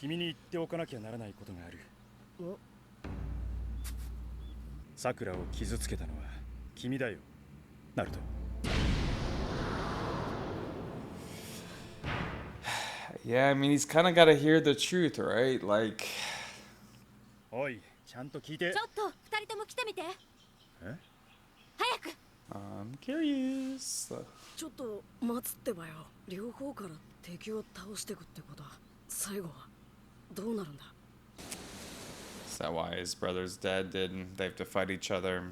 君に言っておかなきゃならないことがある。さくらを傷つけたのは君だよ、ナルト。Yeah, I mean, he's kind of got to hear the truth, right? Like... おい、ちゃんと聞いて。ちょっと、二人とも来てみて。え？早く。I'm curious. ちょっと待つってばよ。両方から敵を倒してくってことは、最後はどうなるんだ? Is that why his brother's dead? Did they have to fight each other?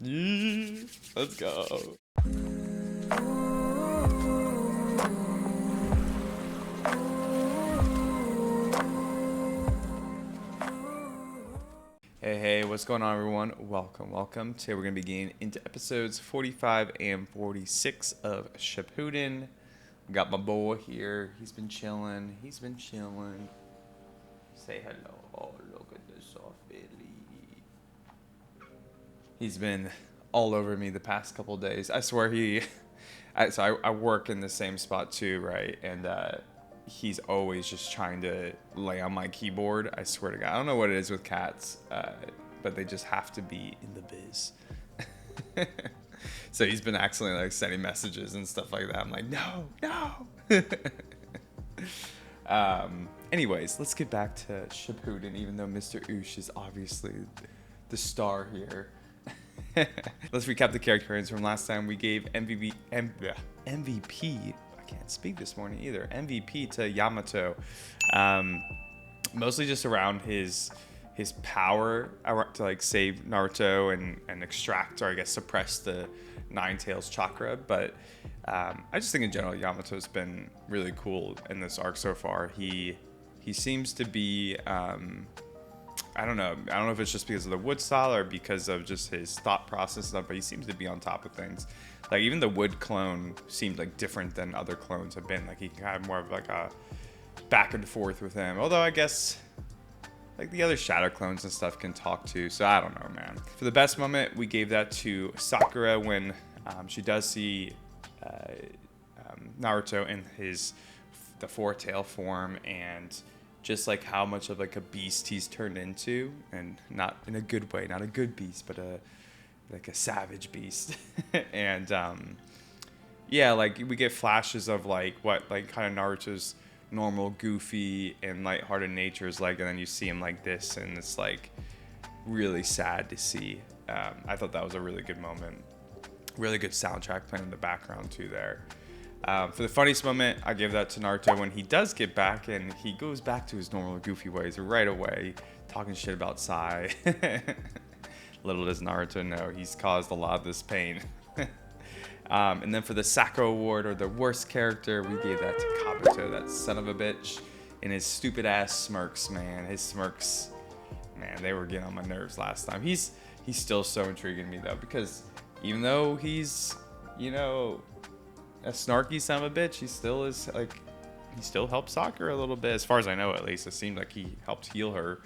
Yeah, let's go. Hey, what's going on, everyone? Welcome. Today we're going to be getting into episodes 45 and 46 of Shippuden. Got my boy here. He's been chilling. Say hello. Oh, look at this soft Billy. He's been all over me the past couple days. I swear I work in the same spot too, right? And he's always just trying to lay on my keyboard. I swear to God. I don't know what it is with cats, but they just have to be in the biz. So he's been accidentally like sending messages and stuff like that. I'm like, no. Anyways, let's get back to Shippuden, even though Mr. Ush is obviously the star here. Let's recap the character names from last time. We gave MVP. I can't speak this morning either. MVP to Yamato. Mostly just around his power to like save Naruto and extract, or I guess suppress the Nine Tails chakra. But I just think in general Yamato's been really cool in this arc so far. He seems to be I don't know if it's just because of the wood style or because of just his thought process and stuff, but he seems to be on top of things. Like even the wood clone seemed like different than other clones have been. Like he had more of like a back and forth with him. Although I guess like the other shadow clones and stuff can talk too. So I don't know, man. For the best moment, we gave that to Sakura when she does see Naruto in the four-tail form, and just like how much of like a beast he's turned into, and not in a good way, not a good beast, but like a savage beast. And yeah, like we get flashes of like what like kind of Naruto's normal goofy and lighthearted nature is like, and then you see him like this, and it's like really sad to see. I thought that was a really good moment. Really good soundtrack playing in the background too there. For the funniest moment, I give that to Naruto when he does get back and he goes back to his normal goofy ways right away, talking shit about Sai. Little does Naruto know, he's caused a lot of this pain. And then for the Sako Award, or the worst character, we gave that to Kabuto, that son of a bitch, and his stupid ass smirks, man. His smirks, man, they were getting on my nerves last time. He's still so intriguing to me though, because even though he's, you know, a snarky son of a bitch, he still is like, he still helps Sakura a little bit, as far as I know at least. It seemed like he helped heal her.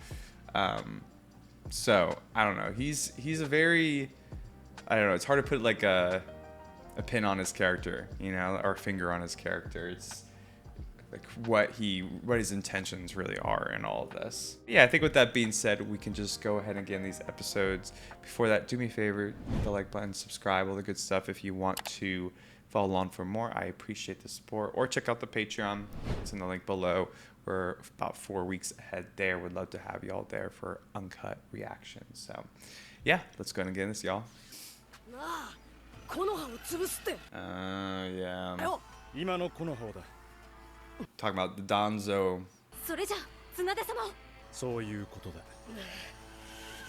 So I don't know, he's a very, I don't know, it's hard to put like a pin on his character, you know, or a finger on his character. It's like what his intentions really are in all of this. Yeah, I think with that being said, we can just go ahead and get in these episodes. Before that, do me a favor, hit the like button, subscribe, all the good stuff. If you want to follow along for more, I appreciate the support. Or check out the Patreon, it's in the link below. We're about 4 weeks ahead there. Would love to have you all there for uncut reactions. So yeah, let's go ahead and get in this, y'all. Yeah. Talking about the Danzo. それじゃ、綱手様。そういうことだ。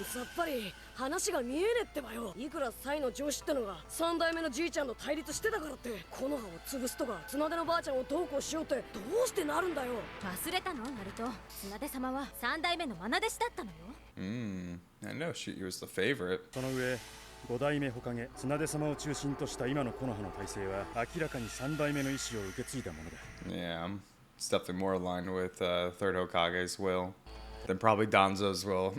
さっぱり話が見えねえってばよ。いくらサイの上司ってのが3代目のじいちゃんと対立してたからって木の葉を潰すとか綱手のばあちゃんをどうこうしようってどうしてなるんだよ。忘れたの、ナルト。綱手様は3代目の愛弟子だったのよ。I know he was the favorite. その上、5代目ほかげ綱手様を中心とした今の木の葉の体制は明らかに3代目の意志を受け継いだものだ。Yeah, it's definitely more aligned with third Hokage's will than probably Danzo's will.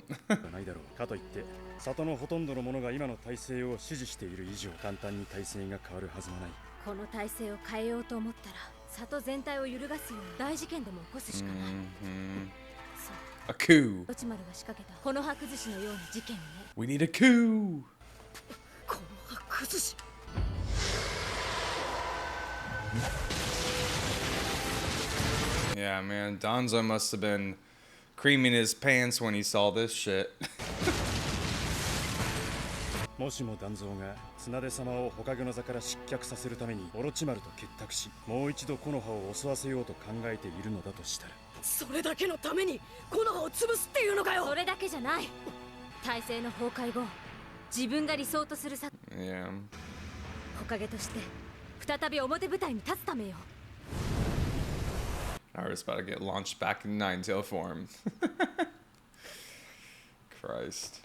ないだろう。かといって里のほとんどの者が今の体制を支持している以上、簡単に体制が変わるはずもない。この体制を変えようと思ったら里全体を揺るがすような大事件でも起こすしかない。そう A coup. オロチマルが仕掛けたこの葉崩しのような事件をね。 We need a coup. この葉崩し。 Yeah, man, Danzo must have been creaming his pants when he saw this shit. もしも団蔵が綱手様を火影の座から失脚させるためにオロチマルと結託し、もう一度木の葉を襲わせようと考えているのだとしたら、それだけのためにこの葉を潰すっていうのかよ。それだけじゃない。体制の崩壊後、自分が理想とするYeah. 火影として再び表舞台に立つためよ。 Naruto's about to get launched back in Nine-Tail form. Christ.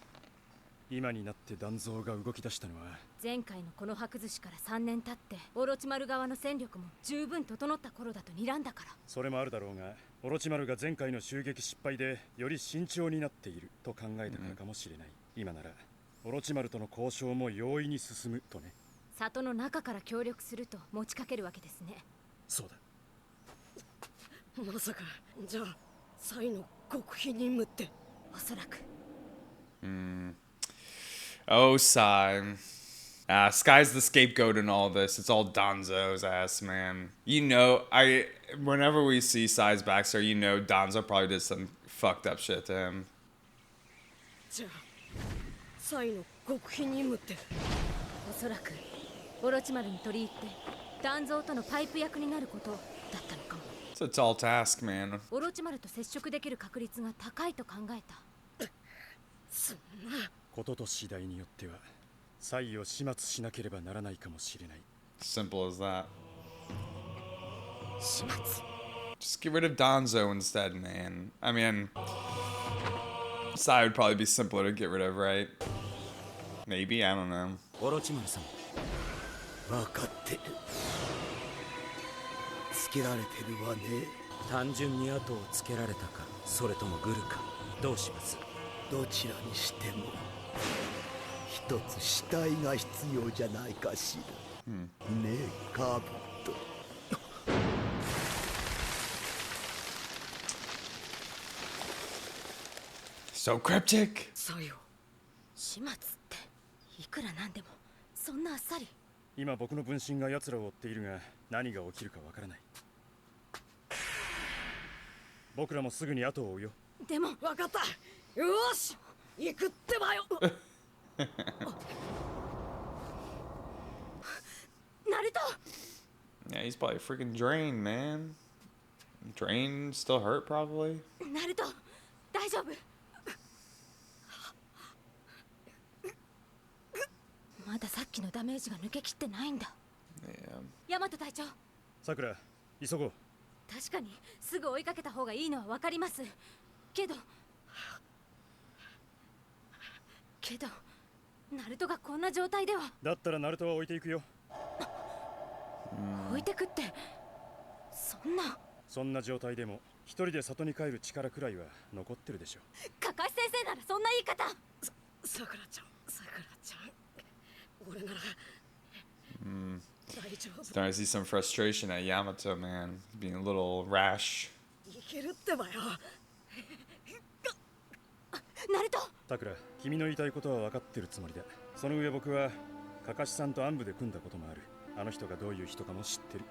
今になって団蔵が動き出したのは、前回のこの葉崩しから3年経ってオロチマル側の戦力も十分整った頃だと睨んだから。それもあるだろうが、オロチマルが前回の襲撃失敗でより慎重になっていると考えたからかもしれない。今ならオロチマルとの交渉も容易に進むとね。里の中から協力すると持ちかけるわけですね。そうだ。まさかじゃあサイの極秘任務って。おそらく。Oh, Sai. Sky's the scapegoat in all this. It's all Danzo's ass, man. You know, whenever we see Sai's backstory, you know Danzo probably did some fucked up shit to him. じゃあサイの極秘任務って。おそらくオロチマルに取り入って団蔵とのパイプ役になることだったのかも。 It's a tall task, man. オロチマルと接触できる確率が高いと考えた。そんな。ことと次第によってはサイを始末しなければならないかもしれない。 Simple as that. 始末。 Just get rid of Danzo instead, man. I mean, Sai would probably be simpler to get rid of, right? Maybe, I don't know. オロチマルさん、分かってる。つけられてるわね。単純に後をつけられたか、それともグルか、どうします？どちらにしても一つ死体が必要じゃないかしら。ねえカブト。So cryptic. サイを。始末っていくらなんでもそんなあっさり。今僕の分身が奴らを追っているが、何が起きるかわからない。僕らもすぐに後を追うよ。でも分かった。よーし行くってばよ。ナルト。 Yeah, he's probably freaking drained, man. Drained, still hurt, probably. ナルト大丈夫。まださっきのダメージが抜けきってないんだ。 Yeah. ヤマト隊長。さくら、急ごう。確かにすぐ追いかけた方がいいのは分かりますけどナルトがこんな状態では。だったらナルトは置いていくよ。置いてくってそんな状態でも一人で里に帰る力くらいは残ってるでしょ。カカシ先生ならそんな言い方。さくらちゃん、俺なら大丈夫。 Starting to see some frustration at Yamato, man. Being a little rash. いけるってばよ。ナルト。さくら、君の言いたいことは分かってるつもりだ。その上僕はカカシさんと暗部で組んだこともある。あの人がどういう人かも知ってる。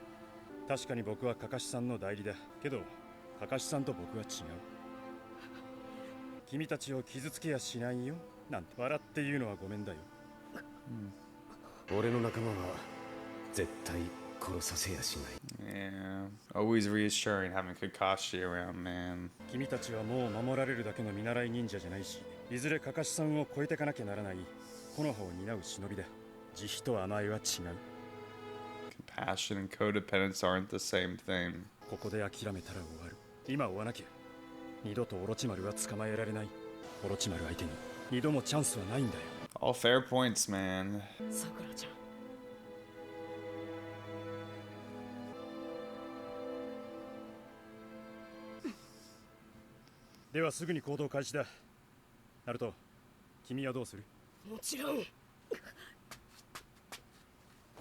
確かに僕はカカシさんの代理だけど、カカシさんと僕は違う。君たちを傷つけやしないよなんて笑って言うのはごめんだよ。俺の仲間は絶対殺させやしない。 Yeah. Always reassuring having Kakashi around, man. 君たちはもう守られるだけの見習い忍者じゃないし、いずれカカシさんを超えてかなきゃならない木の葉を担う忍びだ。慈悲と甘えは違う。 Compassion and codependence aren't the same thing. ここで諦めたら終わる。今追わなきゃ二度とオロチマルは捕まえられない。オロチマル相手に二度もチャンスはないんだよ。 All fair points, man. さくらちゃん。ではすぐに行動開始だ。ナルト、君はどうする？もちろん。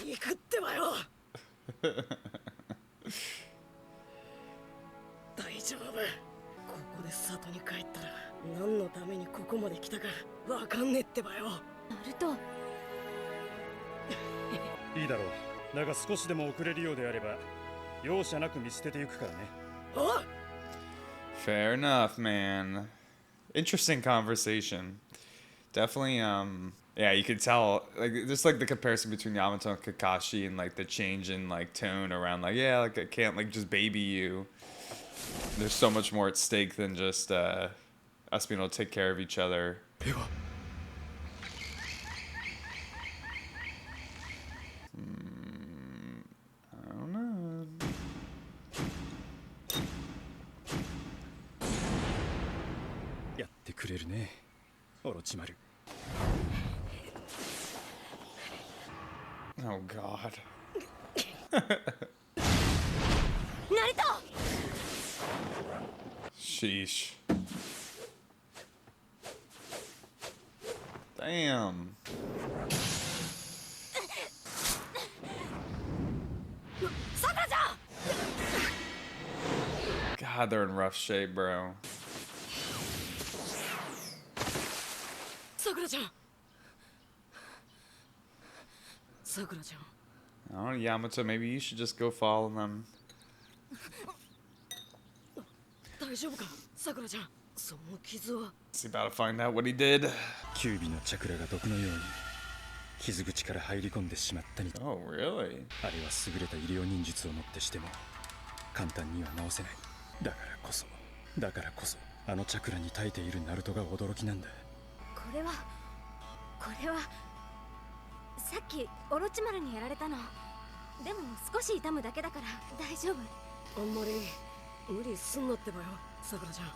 行くってばよ。丈夫。ここで里に帰ったら何のためにここまで来たかわかんねえってばよ。ナルト、いいだろう。だが少しでも遅れるようであれば容赦なく見捨てていくからね。おい Fair enough, man. Interesting conversation. Definitely, yeah, you could tell, like, just like the comparison between Yamato and Kakashi and like the change in like tone around, like, yeah, like I can't like just baby you. There's so much more at stake than just us being able to take care of each other. では I don't know. やってくれるね、オロチマル。 Oh God. ナルト。 Sheesh. Damn. God, they're in rough shape, bro. さくらちゃん。さくらちゃん。 I don't know, Yamato, maybe you should just go follow them. 大丈夫か、さくらちゃん。その傷は。 Is he about to find out what he did? キュービのチャクラが毒のように傷口から入り込んでしまったに。 Oh, really? あれは優れた医療忍術をもってしても簡単には治せない。だからこそあのチャクラに耐えているナルトが驚きなんだ。これはさっきオロチマルにやられたの。でも少し痛むだけだから大丈夫。あんまり無理すんなってばよ、さくらちゃん。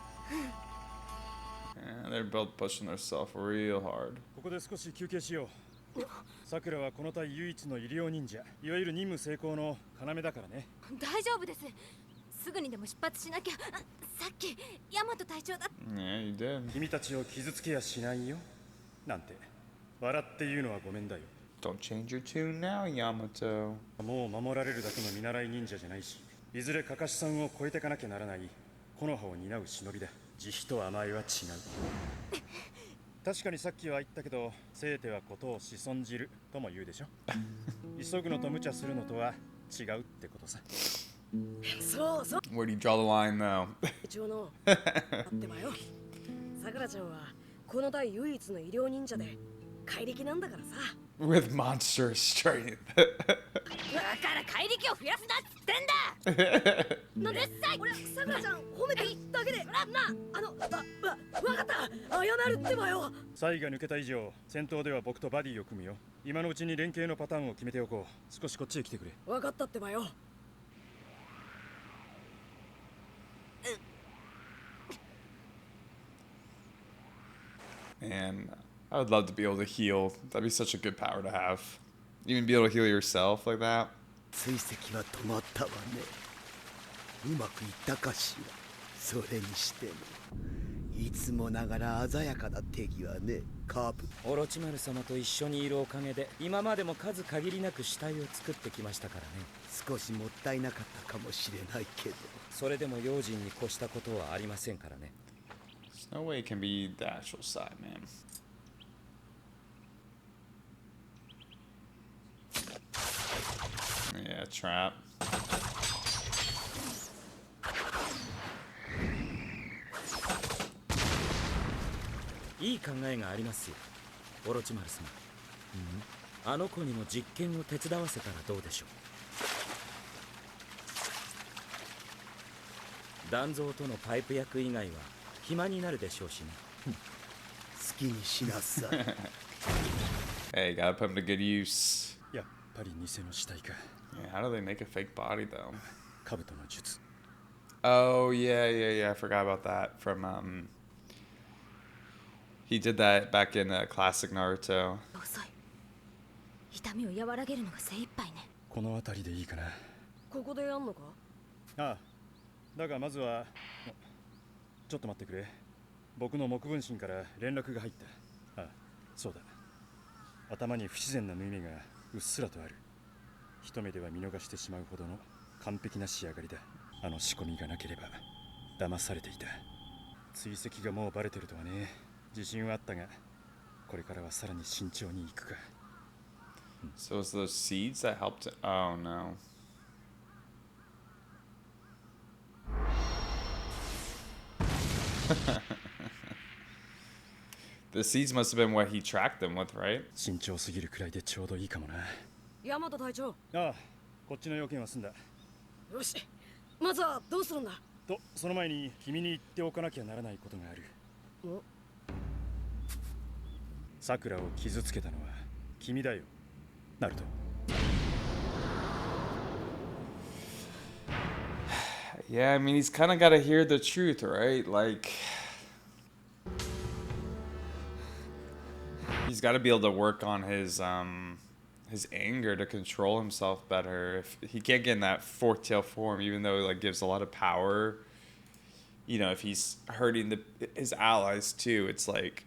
Yeah, they're both pushing themselves real hard. ここで少し休憩しよう。さくらはこの隊唯一の医療忍者、いわゆる任務成功の要だからね。大丈夫です。すぐにでも出発しなきゃ。さっきヤマト隊長だ。 Yeah, you did. 君たちを傷つけやしないよなんて笑って言うのはごめんだよ。 Don't change your tune now, Yamato. もう守られるだけの見習い忍者じゃないし、いずれカカシさんを超えてかなきゃならない木の葉を担う忍びだ。慈悲と甘えは違う。確かにさっきは言ったけど、せいてはことを仕損じるとも言うでしょ。急ぐのと無茶するのとは違うってことさ。そうそう。 Where do you draw the line, though? 一応の。あってばよ。さくらちゃんはこの隊唯一の医療忍者で怪力なんだからさ。 With monster strength. だから怪力を増やすなっつってんだ。うるさい。俺さくらちゃん褒めてるだけでなわかった謝るってばよ。サイが抜けた以上、戦闘では僕とバディを組むよ。今のうちに連携のパターンを決めておこう。少しこっちへ来てくれ。わかったってばよ。 And I would love to be able to heal. That'd be such a good power to have. Even be able to heal yourself like that. 追跡は止まったわね。うまくいったかしら。それにしてもいつもながら鮮やかな手際ね、カーブ。オロチマル様と一緒にいるおかげで今までも数限りなく死体を作ってきましたからね。少しもったいなかったかもしれないけど、それでも用心に越したことはありませんからね。 There's no way it can be the actual side, man. Yeah, trap. いい考えがありますよ、オロチマル様。あの子にも実験を手伝わせたらどうでしょう。断蔵とのパイプ役以外は暇になるでしょうしね。好きにしなさい。Hey, gotta put him to good use. やっぱり偽の死体か。 Yeah, how do they make a fake body though? 兜の術。 Oh yeah. I forgot about that from He did that back in classic Naruto. 遅い。痛みを和らげるのが精一杯ね。この辺りでいいかな。ここでやんのか。ああ、だがまずはちょっと待ってくれ。僕の木分身から連絡が入った。ああ、そうだ。頭に不自然な縫い目がうっすらとある。一目では見逃してしまうほどの完璧な仕上がりだ。あの仕込みがなければ騙されていた。追跡がもうバレてるとはね。自信はあったが、これからはさらに慎重に行くか。So it's those seeds that helped. Oh no. The seeds must have been what he tracked them with, right? 慎重すぎるくらいでちょうどいいかもな。ヤマト隊長。ああ、こっちの要件は済んだ。よし、まずはどうするんだ。と、その前に君に言っておかなきゃならないことがある。さくらを傷つけたのは君だよ、ナルト。Yeah, I mean, he's kind of got to hear the truth, right? Like, he's got to be able to work on his anger to control himself better. If he can't get in that fourth tail form, even though it like gives a lot of power, you know, if he's hurting his allies too, it's like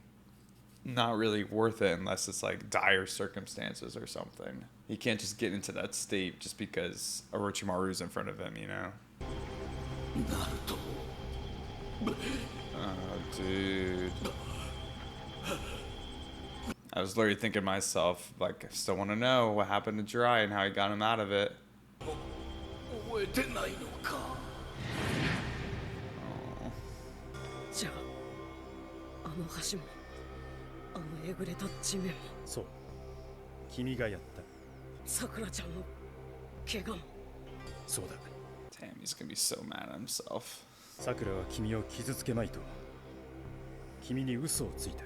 not really worth it unless it's like dire circumstances or something. He can't just get into that state just because Orochimaru's in front of him, you know? Oh, dude. I was literally thinking to myself, like, I still want to know what happened to Jirai and how he got him out of it. 覚えてないのか。じゃあ、あの橋も、あのえぐれた地面も、そう、君がやった。さくらちゃんの怪我も。そうだ。Damn, he's gonna be so mad at himself. さくらは君を傷つけまいと君に嘘をついた。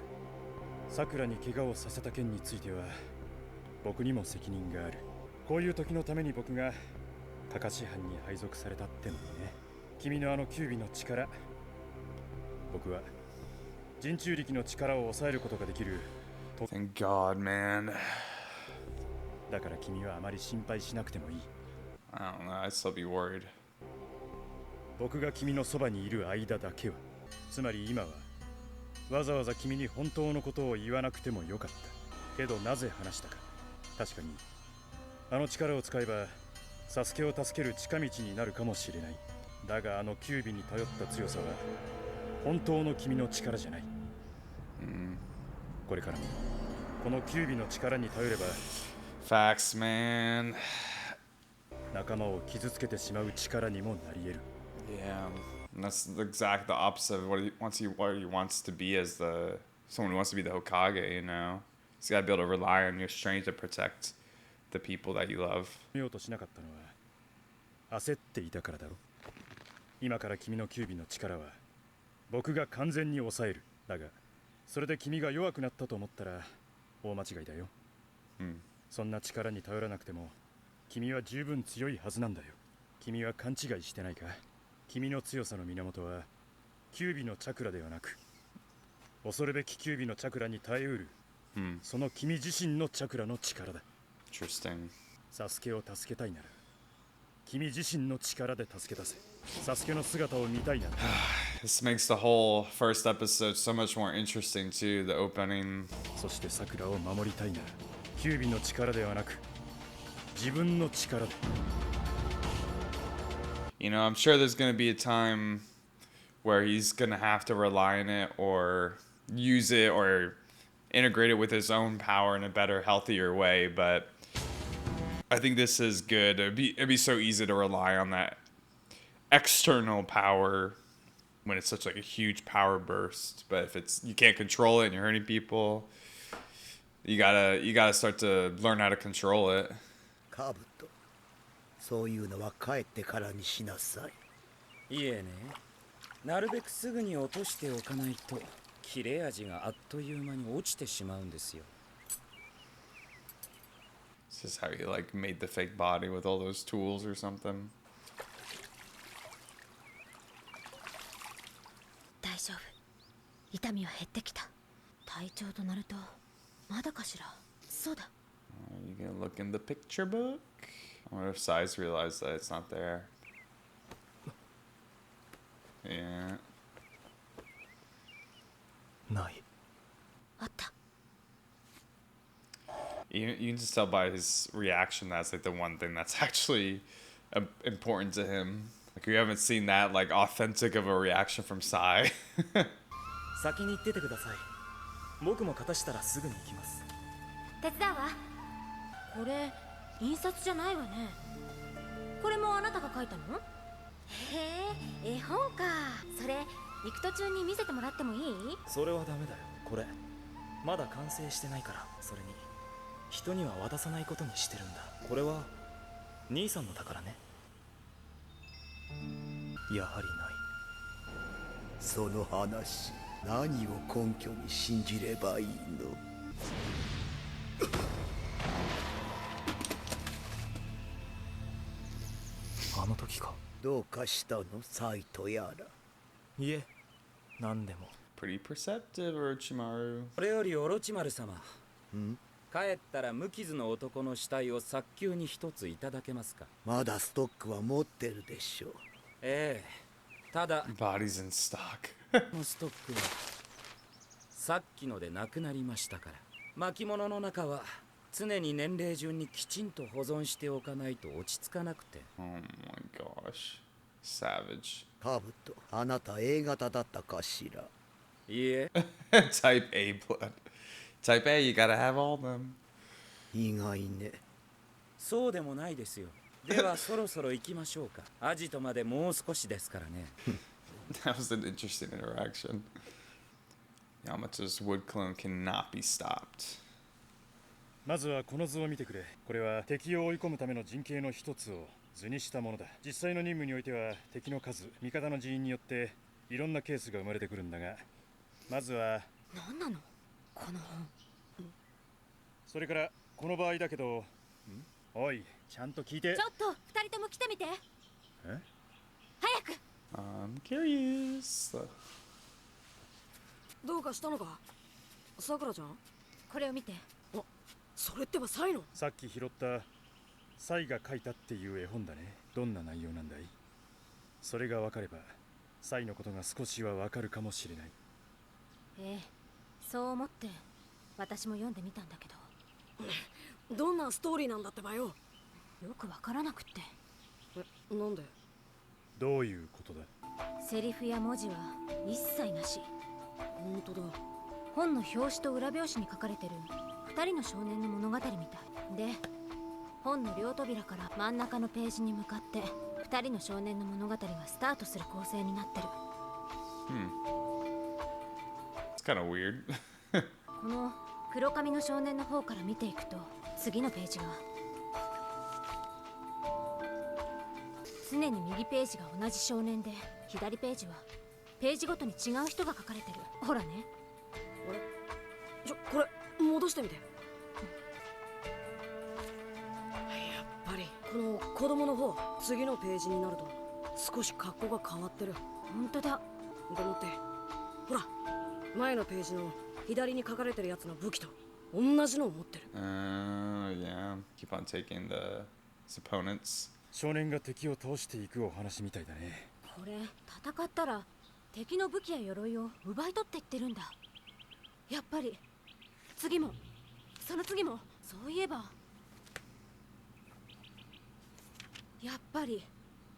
さくらに怪我をさせた件については僕にも責任がある。こういう時のために僕がカカシ班に配属されたってのにね。君のあのキュービの力、僕は人中力の力を抑えることができる。 Thank God, man. だから君はあまり心配しなくてもいい。 I don't know, I'd still be worried. 僕が君のそばにいる間だけは、つまり今はわざわざ君に本当のことを言わなくてもよかった。けどなぜ話したか。確かにあの力を使えばサスケを助ける近道になるかもしれない。だがあのキュービに頼った強さは本当の君の力じゃない。これからもこのキュービの力に頼れば Facts, man. 仲間を傷つけてしまう力にもなり得る。 Yeah, and that's the opposite of what he wants to be as someone who wants to be the Hokage, you know? He's got to be able to rely on your strength to protect the people that you love. 見ようとしなかったのは焦っていたからだろ。今から君のキュービの力は僕が完全に抑える。だがそれで君が弱くなったと思ったら大間違いだよ。そんな力に頼らなくても君は十分強いはずなんだよ。君は勘違いしてないか。君の強さの源はキュービのチャクラではなく、恐るべきキュービのチャクラに耐えうる、その君自身のチャクラの力だ。 Interesting. サスケを助けたいなら君自身の力で助け出せ。サスケの姿を見たいなら This makes the whole first episode so much more interesting too, the opening. そしてサクラを守りたいならキュービの力ではなく自分の力で。 You know, I'm sure there's going to be a time where he's going to have to rely on it or use it or integrate it with his own power in a better, healthier way, but I think this is good. It'd be so easy to rely on that external power when it's such like a huge power burst, but if it's you can't control it and you're hurting people, you gotta start to learn how to control it. カブト、そういうのは帰ってからにしなさい。いえね、なるべくすぐに落としておかないと切れ味があっという間に落ちてしまうんですよ。 This is how he like made the fake body with all those tools or something. 大丈夫。痛みは減ってきた。体調となるとまだかしら。そうだ。 You gonna look in the picture book? I wonder if Sais realized that it's not there. Yeah. ない。あった。You can just tell by his reaction that's like the one thing that's actually important to him. Like We haven't seen that like authentic of a reaction from Sai. 先に行っててください。僕も片したらすぐに行きます。手伝うわ。これ印刷じゃないわね。これもあなたが書いたの？へえ、絵本か。それ行く途中に見せてもらってもいい？それはダメだよ。これまだ完成してないから。それに人には渡さないことにしてるんだ。これは兄さんの宝ね。やはりない。その話、何を根拠に信じればいいの？あの時か。どうかしたの、サイとやら。いえ、何でも。Pretty perceptive, Orochimaru. これよりオロチマル様。帰ったら無傷の男の死体を早急に一ついただけますか？まだストックは持ってるでしょう。ええ。ただ Bodies in stock. のストックはさっきのでなくなりましたから。巻物の中は常に年齢順にきちんと保存しておかないと落ち着かなくて。Oh my gosh. Savage. カブト、あなた A 型だったかしら？いいえ。Type A blood. Type A, you gotta have all them. 意外ね。そうでもないですよ。ではそろそろ行きましょうか。アジトまでもう少しですからね。That was an interesting interaction. Yamato's wood clone cannot be stopped. まずはこの図を見てくれ。これは敵を追い込むための陣形の一つを図にしたものだ。実際の任務においては敵の数、味方の人員によっていろんなケースが生まれてくるんだが、まずは何なのこの本。それからこの場合だけど、おい、ちゃんと聞いて。ちょっと二人とも来てみて。え？早く。I'm curious. どうかしたのか、さくらちゃん？これを見て。あ、それってばサイの。さっき拾ったサイが書いたっていう絵本だね。どんな内容なんだい？それが分かればサイのことが少しは分かるかもしれない。ええ、そう思って私も読んでみたんだけど、どんなストーリーなんだってばよ。よくわからなくって。なんで？どういうことだ？セリフや文字は一切なし。本当だ。本の表紙と裏表紙に書かれてる二人の少年の物語みたいで、本の両扉から真ん中のページに向かって二人の少年の物語がスタートする構成になってる。It's kind of weird. この黒髪の少年の方から見ていくと、次のページが常に右ページが同じ少年で、左ページはページごとに違う人が書かれてる。ほらね。あれ、これ戻してみて。やっぱりこの子供の方、次のページになると少し格好が変わってる。本当だ。でもってほら、前のページの左に書かれてるやつの武器と同じのを持ってる。Yeah. Keep on taking his opponents. 少年が敵を倒していくお話みたいだね。これ戦ったら敵の武器や鎧を奪い取っていってるんだ。やっぱり次もその次も。そういえばやっぱり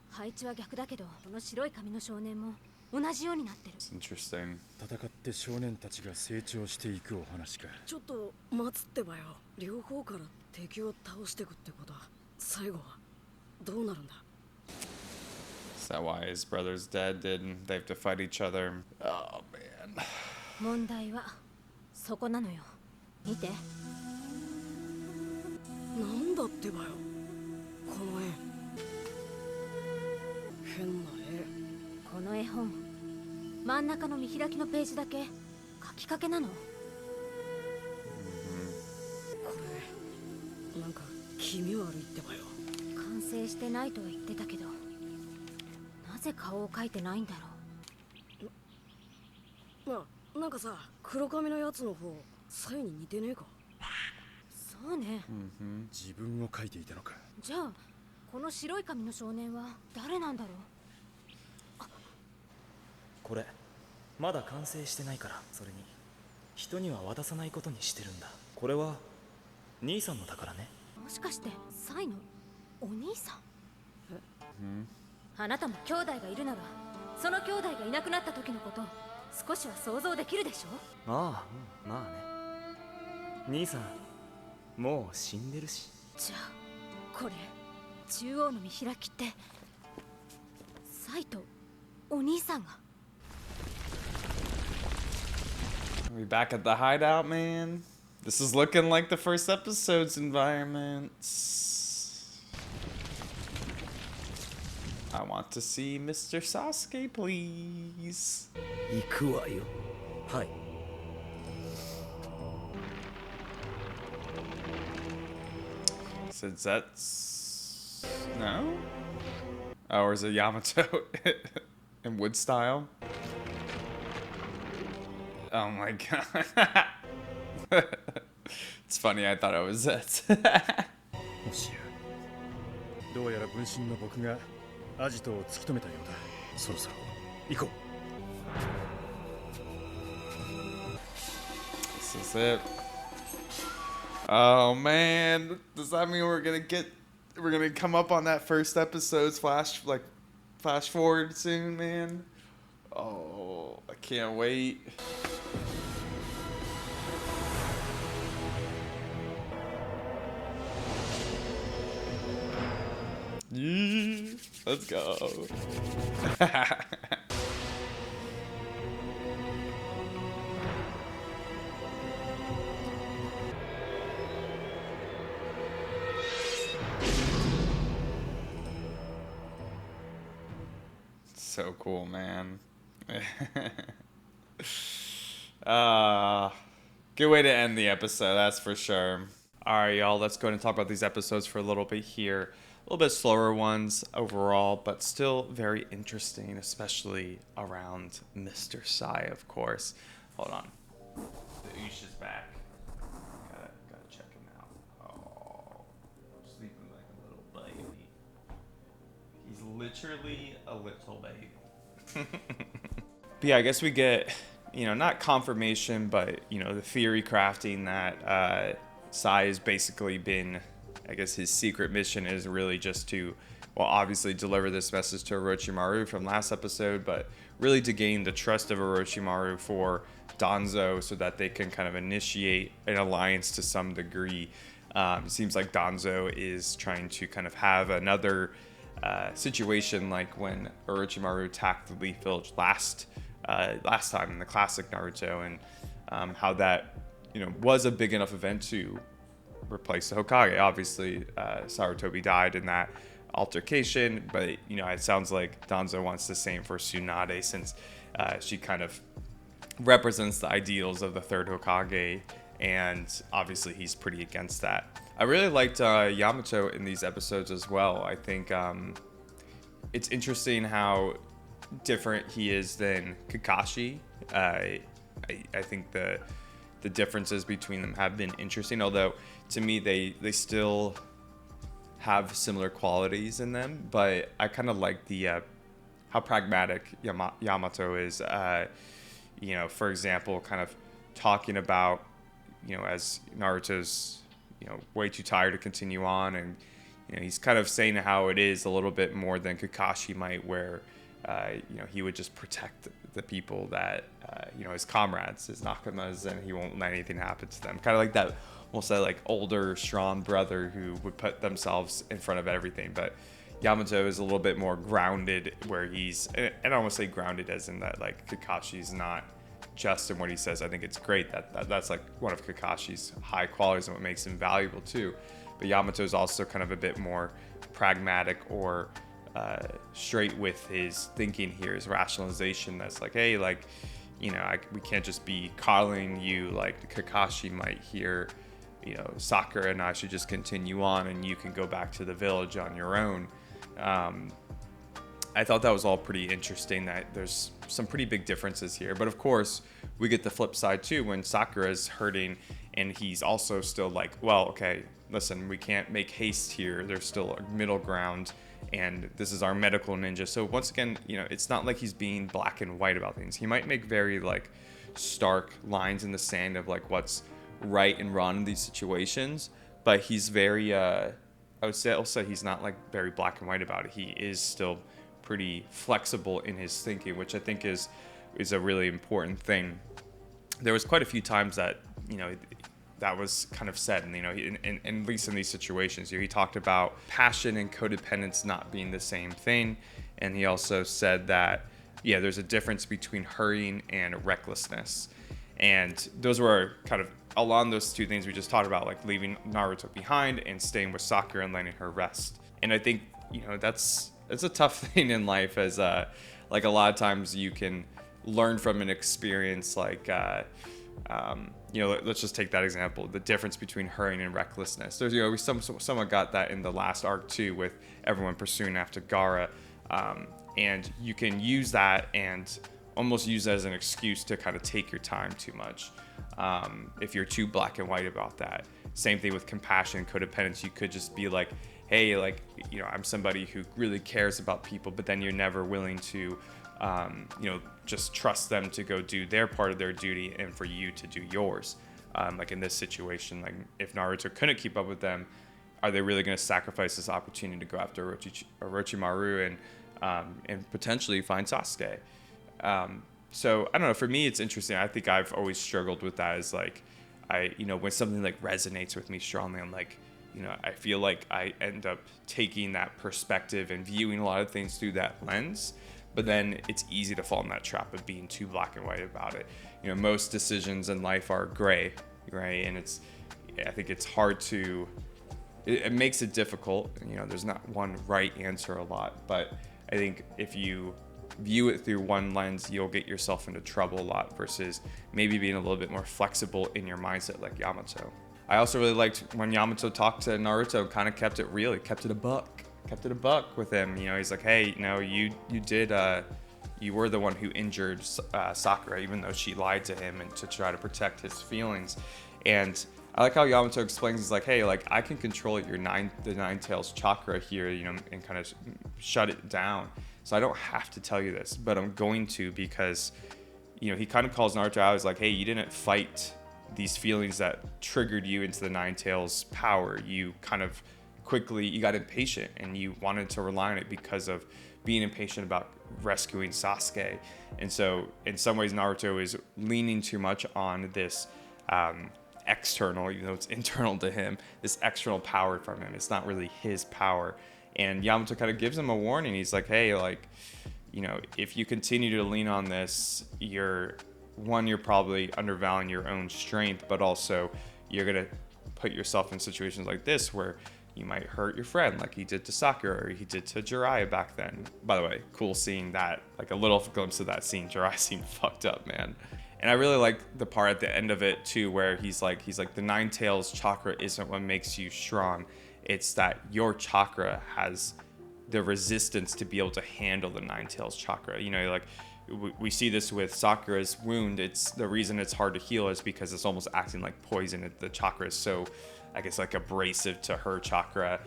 配置は逆だけど、この白い髪の少年も同じようになってる。 It's interesting. 戦って少年たちが成長していくお話か。ちょっと待つってばよ。両方から敵を倒していくってことは、最後はどうなるんだ？ Is that why his brother's dead? Did they have to fight each other? Oh man. 問題はそこなのよ。見て。なんだってばよ、この絵。変な絵。この絵本、真ん中の見開きのページだけ書きかけなの。これなんか気味悪いってばよ。完成してないとは言ってたけど、なぜ顔を描いてないんだろう。なんかさ、黒髪のやつの方、サイに似てねえか？そうね。自分を描いていたのか。じゃあこの白い髪の少年は誰なんだろう。これまだ完成してないから。それに人には渡さないことにしてるんだ。これは兄さんの宝ね。もしかしてサイのお兄さん？あなたも兄弟がいるならその兄弟がいなくなった時のこと少しは想像できるでしょ。ああ、まあね。兄さんもう死んでるし。じゃあこれ中央の見開きってサイとお兄さんが。 Are we back at the hideout, man? This is looking like the first episode's environments. I want to see Mr. Sasuke, please. 行くわよ。はい。 Since that's... No? Oh, or is it Yamato in wood style? Oh my god. It's funny, I thought it was it. もしやどうやら分身の僕がアジトを突き止めたようだ。そろそろ行こう。 This is it. Oh man, does that mean we're gonna come up on that first episode's flash forward soon, man? Oh, I can't wait. Yeah, let's go. So cool, man. Good way to end the episode, that's for sure. Alright, y'all, let's go ahead and talk about these episodes for a little bit here. A little bit slower ones overall, but still very interesting, especially around Mr. Sai, of course. Hold on. The Ush is back. Gotta check him out. Oh, sleeping like a little baby. He's literally a little baby. But yeah, I guess we get, not confirmation, but, the theory crafting that Sai has basically been, I guess his secret mission is really just to, well, obviously deliver this message to Orochimaru from last episode, but really to gain the trust of Orochimaru for Danzo so that they can kind of initiate an alliance to some degree. It seems like Danzo is trying to kind of have another situation like when Orochimaru attacked the Leaf Village last time in the classic Naruto, and how that was a big enough event to replace the Hokage. Obviously, Sarutobi died in that altercation, but it sounds like Danzo wants the same for Tsunade, since she kind of represents the ideals of the third Hokage, and obviously he's pretty against that. I really liked Yamato in these episodes as well. I think it's interesting how different he is than Kakashi. I think the differences between them have been interesting, although to me they still have similar qualities in them. But I kind of like the how pragmatic Yamato is. For example, kind of talking about as Naruto's way too tired to continue on, and he's kind of saying how it is a little bit more than Kakashi might, where he would just protect the people that his comrades, his nakamas, and he won't let anything happen to them. Kind of like that, we'll say, like older, strong brother who would put themselves in front of everything. But Yamato is a little bit more grounded, where he's, and I don't want to say grounded as in that like Kakashi's not just in what he says. I think it's great that's like one of Kakashi's high qualities and what makes him valuable too. But Yamato is also kind of a bit more pragmatic, or straight with his thinking here, his rationalization. That's like, hey, like, we can't just be calling you like Kakashi might hear, Sakura and I should just continue on and you can go back to the village on your own. I thought that was all pretty interesting, that there's some pretty big differences here. But of course, we get the flip side too, when Sakura is hurting and he's also still like, well, okay, listen, we can't make haste here. There's still a middle ground, and this is our medical ninja. So once again, it's not like he's being black and white about things. He might make very like stark lines in the sand of like what's right and wrong in these situations, but he's very, I'll say he's not like very black and white about it. He is still pretty flexible in his thinking, which I think is a really important thing. There was quite a few times that, you know, that was kind of said, and, you know, at least in these situations, you know, he talked about passion and codependence not being the same thing. And he also said that, yeah, there's a difference between hurrying and recklessness. And those were kind of along those two things we just talked about, like leaving Naruto behind and staying with Sakura and letting her rest. And I think, you know, it's a tough thing in life, as like a lot of times you can learn from an experience, like you know, let's just take that example, the difference between hurrying and recklessness. There's, you know, someone got that in the last arc too, with everyone pursuing after Gaara, and you can use that and almost use that as an excuse to kind of take your time too much, if you're too black and white about that. Same thing with compassion and codependence. You could just be like, hey, like, you know, I'm somebody who really cares about people, but then you're never willing to, you know, just trust them to go do their part of their duty and for you to do yours. Like in this situation, like if Naruto couldn't keep up with them, are they really going to sacrifice this opportunity to go after Orochimaru and potentially find Sasuke? So I don't know. For me, it's interesting. I think I've always struggled with that. Is like, you know, when something like resonates with me strongly, I'm like, you know, I feel like I end up taking that perspective and viewing a lot of things through that lens. But then it's easy to fall in that trap of being too black and white about it. You know, most decisions in life are gray, right? And I think it's hard to, it makes it difficult. You know, there's not one right answer a lot, but I think if you view it through one lens, you'll get yourself into trouble a lot, versus maybe being a little bit more flexible in your mindset like Yamato. I also really liked when Yamato talked to Naruto, kind of kept it real. He kept it a buck with him. You know, he's like, hey, you know, you were the one who injured Sakura, even though she lied to him and to try to protect his feelings. And I like how Yamato explains, he's like, hey, like, I can control the Nine Tails chakra here, you know, and kind of shut it down. So I don't have to tell you this, but I'm going to, because, you know, he kind of calls Naruto out. He's like, hey, you didn't fight these feelings that triggered you into the Nine Tails power. You kind of quickly, you got impatient and you wanted to rely on it because of being impatient about rescuing Sasuke. And so in some ways, Naruto is leaning too much on this external, even though it's internal to him, this external power from him. It's not really his power. And Yamato kind of gives him a warning. He's like, hey, like, you know, if you continue to lean on this, you're probably undervaluing your own strength, but also you're going to put yourself in situations like this where you might hurt your friend, like he did to Sakura, or he did to Jiraiya back then. By the way, cool seeing that, like a little glimpse of that scene. Jiraiya seemed fucked up, man. And I really like the part at the end of it too, where he's like, the Nine Tails chakra isn't what makes you strong. It's that your chakra has the resistance to be able to handle the Nine Tails chakra. You know, like we see this with Sakura's wound. It's the reason it's hard to heal is because it's almost acting like poison. The chakra is so, I guess, like abrasive to her chakra,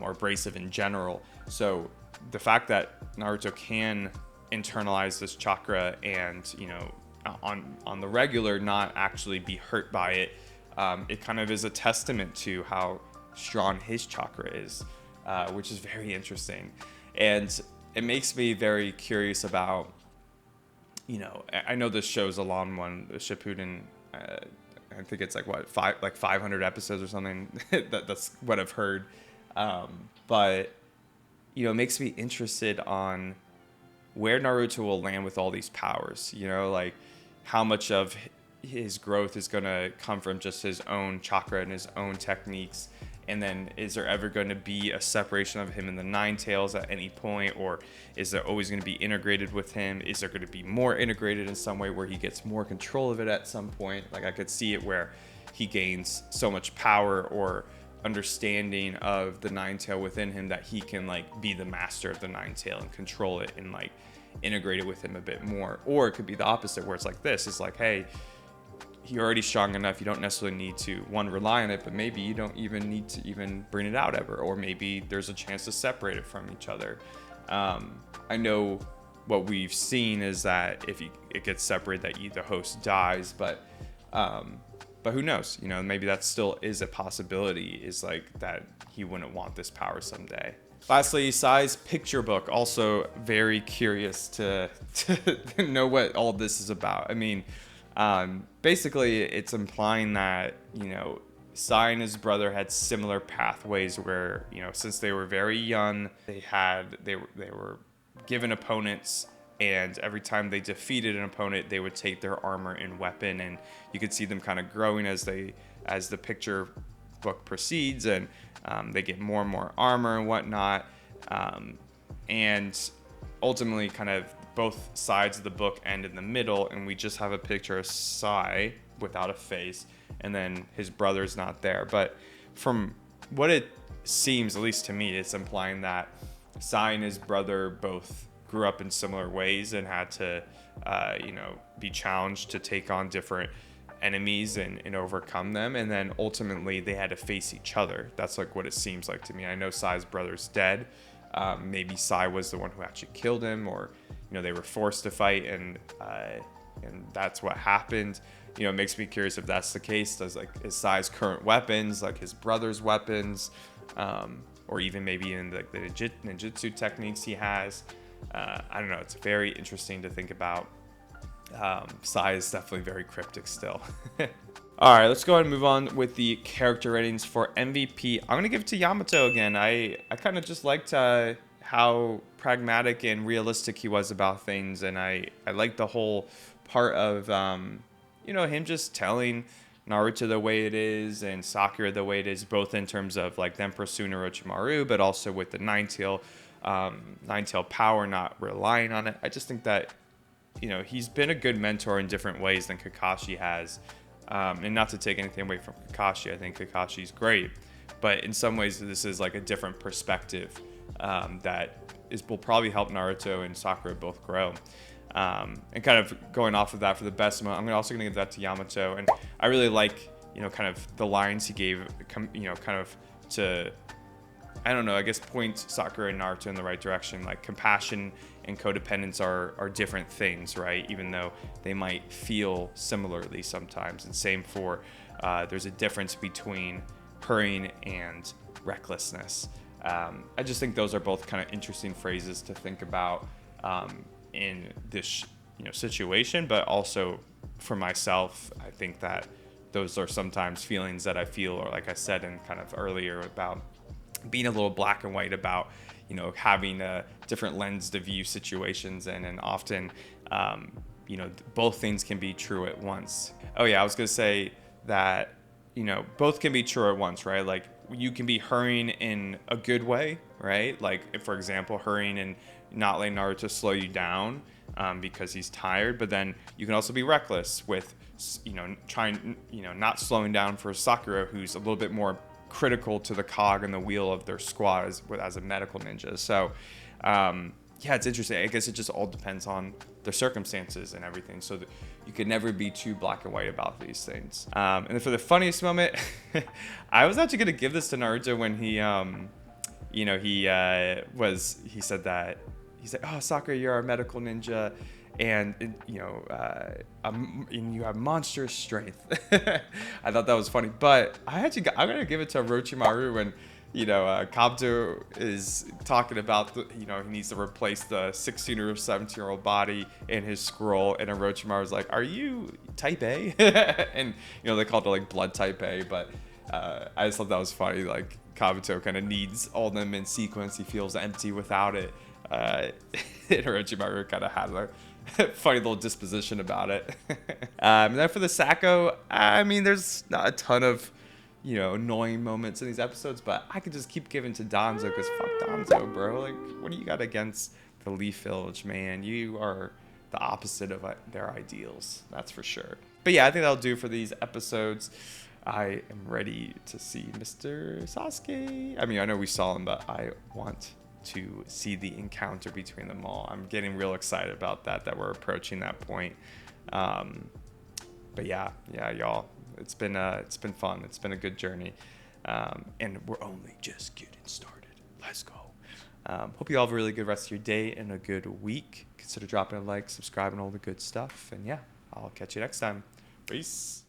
or abrasive in general. So the fact that Naruto can internalize this chakra and, you know, on the regular not actually be hurt by it, it kind of is a testament to how strong his chakra is, which is very interesting. And it makes me very curious about, you know, I know this show's a long one, Shippuden. I think it's like 500 episodes or something. That's what I've heard. But, you know, it makes me interested on where Naruto will land with all these powers. You know, like how much of his growth is going to come from just his own chakra and his own techniques. And then is there ever going to be a separation of him and the Nine Tails at any point? Or is there always going to be integrated with him? Is there going to be more integrated in some way where he gets more control of it at some point? Like I could see it where he gains so much power or understanding of the Nine Tail within him that he can like be the master of the Nine Tail and control it and like integrate it with him a bit more. Or it could be the opposite where it's like this. It's like, hey, you're already strong enough. You don't necessarily need to, rely on it, but maybe you don't even need to even bring it out ever. Or maybe there's a chance to separate it from each other. I know what we've seen is that if it gets separated, that the host dies, but who knows? You know, maybe that still is a possibility, is like that he wouldn't want this power someday. Lastly, Sai's picture book. Also very curious to know what all this is about. I mean, basically, it's implying that, you know, Sai and his brother had similar pathways where, you know, since they were very young, they were given opponents, and every time they defeated an opponent, they would take their armor and weapon, and you could see them kind of growing as the picture book proceeds, and they get more and more armor and whatnot, and ultimately kind of both sides of the book end in the middle, and we just have a picture of Sai without a face, and then his brother's not there. But from what it seems, at least to me, it's implying that Sai and his brother both grew up in similar ways and had to, you know, be challenged to take on different enemies and overcome them, and then ultimately they had to face each other. That's like what it seems like to me. I know Sai's brother's dead. Maybe Sai was the one who actually killed him, or, you know, they were forced to fight, and that's what happened. You know, it makes me curious if that's the case. Is Sai's current weapons like his brother's weapons, or even maybe in the ninjutsu techniques he has. I don't know. It's very interesting to think about. Sai is definitely very cryptic still. All right, let's go ahead and move on with the character ratings for MVP. I'm gonna give it to Yamato again. I kind of just liked how pragmatic and realistic he was about things, and I liked the whole part of you know, him just telling Naruto the way it is and Sakura the way it is, both in terms of like them pursuing Orochimaru, but also with the nine-tail power, not relying on it. I just think that, you know, he's been a good mentor in different ways than Kakashi has. And not to take anything away from Kakashi, I think Kakashi's great, but in some ways this is like a different perspective that will probably help Naruto and Sakura both grow. And kind of going off of that for the best moment, I'm also going to give that to Yamato. And I really like, you know, kind of the lines he gave, you know, kind of to, I don't know, I guess point Sakura and Naruto in the right direction. Like compassion and codependence are different things, right? Even though they might feel similarly sometimes. And same for, there's a difference between hurrying and recklessness. I just think those are both kind of interesting phrases to think about in this, you know, situation, but also for myself, I think that those are sometimes feelings that I feel, or like I said in kind of earlier, about being a little black and white about, you know, having a different lens to view situations, and often, you know, both things can be true at once. Oh yeah, I was gonna say that, you know, both can be true at once, right? Like you can be hurrying in a good way, right? Like if, for example, hurrying and not letting Naruto slow you down because he's tired, but then you can also be reckless with, you know, trying, you know, not slowing down for Sakura, who's a little bit more critical to the cog and the wheel of their squad as a medical ninja. So yeah, it's interesting. I guess it just all depends on the circumstances and everything, so that you could never be too black and white about these things. And then for the funniest moment, I was actually gonna give this to Naruto when he you know, he said that, he said, "Oh, Sakura, you're a medical ninja, and you know, and you have monstrous strength." I thought that was funny, but I'm gonna give it to Orochimaru when, you know, Kabuto is talking about you know, he needs to replace the 16 or 17-year-old body in his scroll, and Orochimaru's like, "Are you type A?" And you know, they called it like blood type A, but I just thought that was funny. Like Kabuto kind of needs all them in sequence. He feels empty without it. And Orochimaru kind of has a funny little disposition about it. And then for the Sacco, I mean, there's not a ton of, you know, annoying moments in these episodes, but I could just keep giving to Danzo, because fuck Danzo, bro. Like, what do you got against the Leaf Village, man? You are the opposite of their ideals, that's for sure. But yeah, I think that'll do for these episodes. I am ready to see Mr. Sasuke. I mean, I know we saw him, but I want to see the encounter between them all. I'm getting real excited about that we're approaching that point. But yeah, y'all, it's been fun. It's been a good journey, and we're only just getting started. Let's go. Hope you all have a really good rest of your day and a good week. Consider dropping a like, subscribing, all the good stuff, and yeah, I'll catch you next time. Peace.